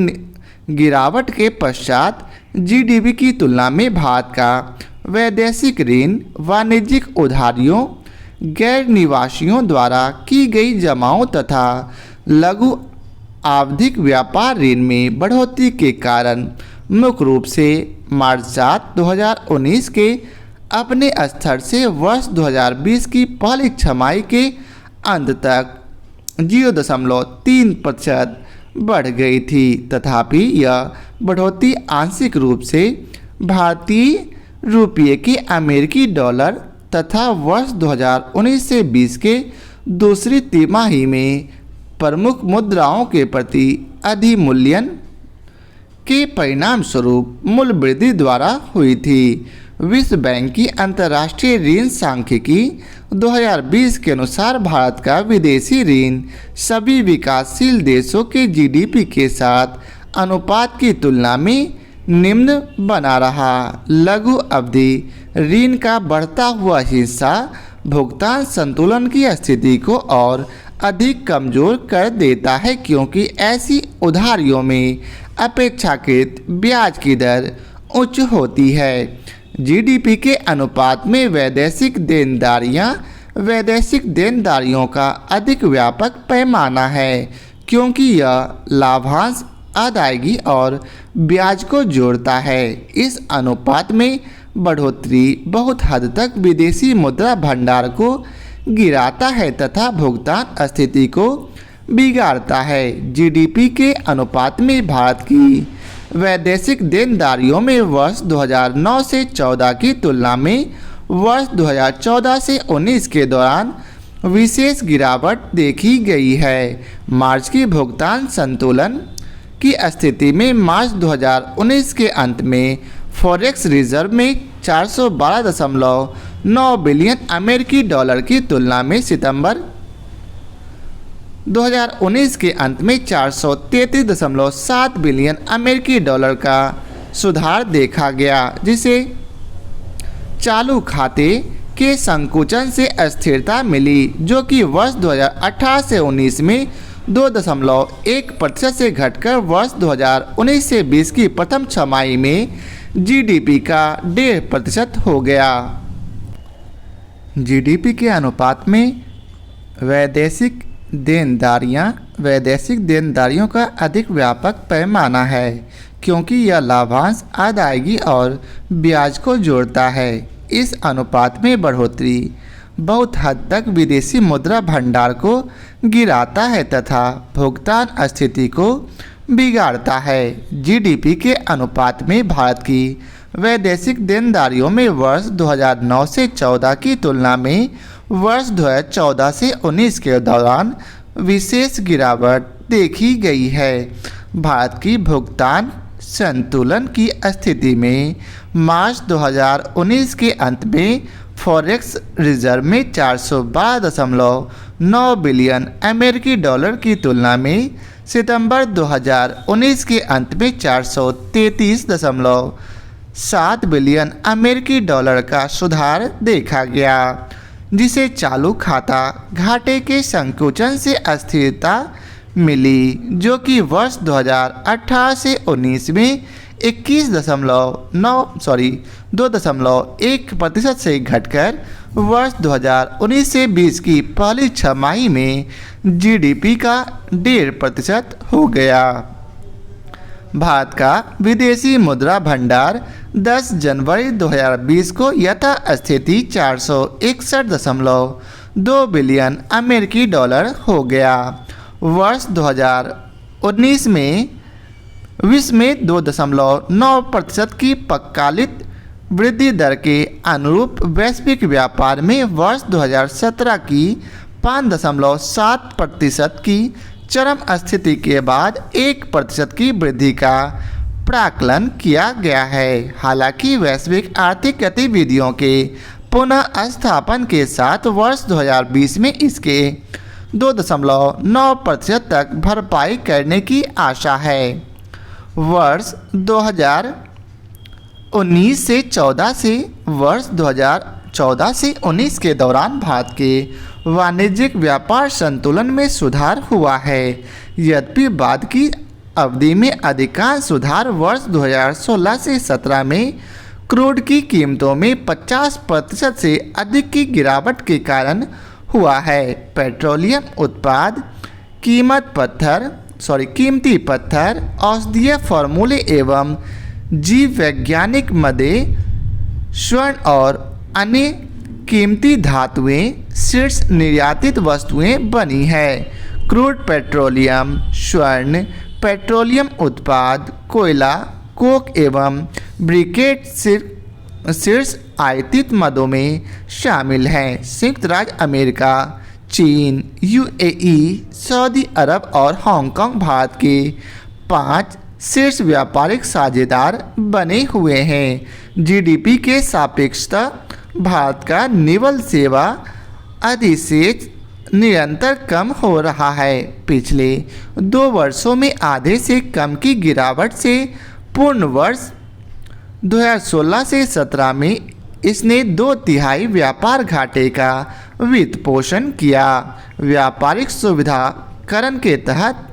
गिरावट के पश्चात जीडीपी की तुलना में भारत का वैदेशिक ऋण वाणिज्यिक उधारियों, गैर निवासियों द्वारा की गई जमाओं तथा लघु आवधिक व्यापार ऋण में बढ़ोतरी के कारण मुख्य रूप से मार्च 7, 2019 के अपने स्तर से वर्ष 2020 की पहली छमाही के अंत तक 0.3% बढ़ गई थी। तथापि यह बढ़ोतरी आंशिक रूप से भारतीय रुपये के अमेरिकी डॉलर तथा वर्ष 2019 से 20 के दूसरी तिमाही में प्रमुख मुद्राओं के प्रति अधिमूल्यन के परिणाम स्वरूप मूल्य वृद्धि द्वारा हुई थी। विश्व बैंक की अंतर्राष्ट्रीय ऋण सांख्यिकी 2020 के अनुसार भारत का विदेशी ऋण सभी विकासशील देशों के जीडीपी के साथ अनुपात की तुलना में निम्न बना रहा। लघु अवधि ऋण का बढ़ता हुआ हिस्सा भुगतान संतुलन की स्थिति को और अधिक कमज़ोर कर देता है, क्योंकि ऐसी उधारियों में अपेक्षाकृत ब्याज की दर उच्च होती है। जीडीपी के अनुपात में वैदेशिक देनदारियों का अधिक व्यापक पैमाना है, क्योंकि यह लाभांश, अदायगी और ब्याज को जोड़ता है। इस अनुपात में बढ़ोतरी बहुत हद तक विदेशी मुद्रा भंडार को गिराता है तथा भुगतान स्थिति को बिगाड़ता है। जीडीपी के अनुपात में भारत की वैदेशिक देनदारियों में वर्ष 2009 से 14 की तुलना में वर्ष 2014 से 19 के दौरान विशेष गिरावट देखी गई है। मार्च की भुगतान संतुलन की स्थिति में मार्च 2019 के अंत में फॉरेक्स रिजर्व में 412.9 बिलियन अमेरिकी डॉलर की तुलना में सितंबर 2019 के अंत में 433.7 बिलियन अमेरिकी डॉलर का सुधार देखा गया, जिसे चालू खाते के संकुचन से अस्थिरता मिली, जो कि वर्ष 2018 से 19 में 2.1% से घटकर वर्ष 2019 से 20 की प्रथम छमाही में जीडीपी का 1.5% हो गया। जीडीपी के अनुपात में वैदेशिक देनदारियों का अधिक व्यापक पैमाना है, क्योंकि यह लाभांश, अदायगी और ब्याज को जोड़ता है। इस अनुपात में बढ़ोतरी बहुत हद तक विदेशी मुद्रा भंडार को गिराता है तथा भुगतान स्थिति को बिगाड़ता है। जीडीपी के अनुपात में भारत की वैदेशिक देनदारियों में वर्ष 2009 से 14 की तुलना में वर्ष 2014 से 19 के दौरान विशेष गिरावट देखी गई है। भारत की भुगतान संतुलन की स्थिति में मार्च 2019 के अंत में फॉरेक्स रिजर्व में 412.9 बिलियन अमेरिकी डॉलर की तुलना में सितंबर 2019 के अंत में 433.7 बिलियन अमेरिकी डॉलर का सुधार देखा गया, जिसे चालू खाता घाटे के संकुचन से अस्थिरता मिली, जो कि वर्ष 2018 से 19 में 2.1% से घटकर वर्ष 2019 से 20 की पहली छमाही में जीडीपी का 1.5% हो गया। भारत का विदेशी मुद्रा भंडार 10 जनवरी 2020 को यथास्थिति 461.2 बिलियन अमेरिकी डॉलर हो गया। वर्ष 2019 में विश्व में 2.9% की पक्कालित वृद्धि दर के अनुरूप वैश्विक व्यापार में वर्ष 2017 की 5.7% की चरम स्थिति के बाद 1% की वृद्धि का प्राकलन किया गया है। हालांकि वैश्विक आर्थिक गतिविधियों के पुनः स्थापन के साथ वर्ष 2020 में इसके 2.9% तक भरपाई करने की आशा है। वर्ष 2019 से 19 के दौरान भारत के वाणिज्यिक व्यापार संतुलन में सुधार हुआ है। यद्यपि बाद की अवधि में अधिकांश सुधार वर्ष 2016 से 17 में क्रूड की कीमतों में 50% से अधिक की गिरावट के कारण हुआ है। पेट्रोलियम उत्पाद कीमती पत्थर, औषधीय फार्मूले एवं जीव वैज्ञानिक मदे, स्वर्ण और अन्य कीमती धातुएं शीर्ष निर्यातित वस्तुएं बनी है। क्रूड पेट्रोलियम, स्वर्ण, पेट्रोलियम उत्पाद, कोयला, कोक एवं ब्रिकेट शीर्ष आयातित मदों में शामिल हैं। संयुक्त राज्य अमेरिका, चीन, यूएई, सऊदी अरब और हांगकांग भारत के 5 शीर्ष व्यापारिक साझेदार बने हुए हैं। जीडीपी के सापेक्षता भारत का निवल सेवा अधिशेष निरंतर कम हो रहा है। पिछले 2 वर्षों में आधे से कम की गिरावट से पूर्ण वर्ष 2016 से 17 में इसने 2/3 व्यापार घाटे का वित्त पोषण किया। व्यापारिक सुविधाकरण के तहत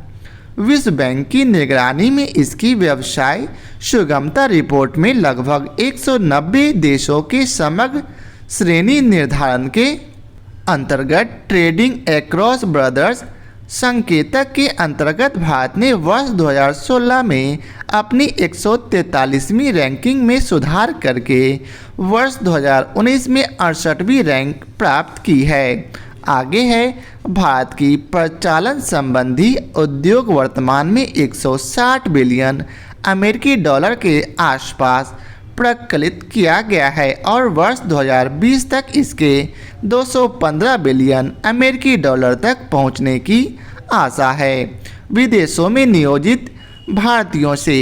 विश्व बैंक की निगरानी में इसकी व्यवसाय सुगमता रिपोर्ट में लगभग 190 देशों के समग्र श्रेणी निर्धारण के अंतर्गत ट्रेडिंग अक्रॉस ब्रदर्स संकेतक के अंतर्गत भारत ने वर्ष 2016 में अपनी 143वीं रैंकिंग में सुधार करके वर्ष 2019 में 68वीं रैंक प्राप्त की है। आगे है भारत की प्रचालन संबंधी उद्योग वर्तमान में 160 बिलियन अमेरिकी डॉलर के आसपास प्रकलित किया गया है और वर्ष 2020 तक इसके 215 बिलियन अमेरिकी डॉलर तक पहुंचने की आशा है। विदेशों में नियोजित भारतीयों से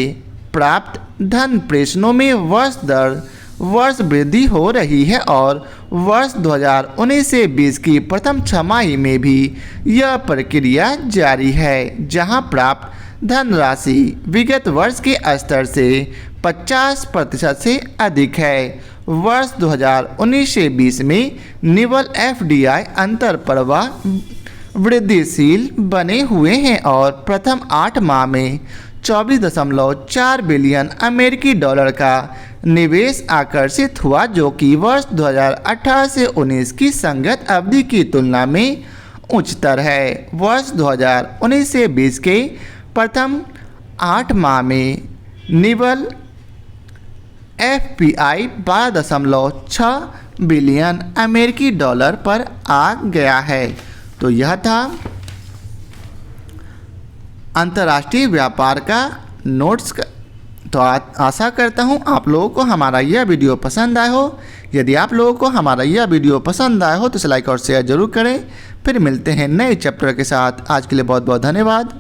प्राप्त धन प्रेषणों में वर्ष दर वर्ष वृद्धि हो रही है और वर्ष 2019 से 20 की प्रथम छमाही में भी यह प्रक्रिया जारी है, जहां प्राप्त धनराशि विगत वर्ष के स्तर से 50% से अधिक है। वर्ष 2019 से 20 में निवल एफडीआई अंतर प्रवाह वृद्धिशील बने हुए हैं और प्रथम 8 माह में 24.4 बिलियन अमेरिकी डॉलर का निवेश आकर्षित हुआ, जो कि वर्ष 2018 से 19 की संगत अवधि की तुलना में उच्चतर है। वर्ष 2019 से 20 के प्रथम 8 माह में निवल एफपीआई 12.6 बिलियन अमेरिकी डॉलर पर आ गया है। तो यह था अंतर्राष्ट्रीय व्यापार का नोट्स का। तो आशा करता हूँ आप लोगों को हमारा यह वीडियो पसंद आया हो। यदि आप लोगों को हमारा यह वीडियो पसंद आया हो तो इसे लाइक और शेयर जरूर करें। फिर मिलते हैं नए चैप्टर के साथ। आज के लिए बहुत बहुत धन्यवाद।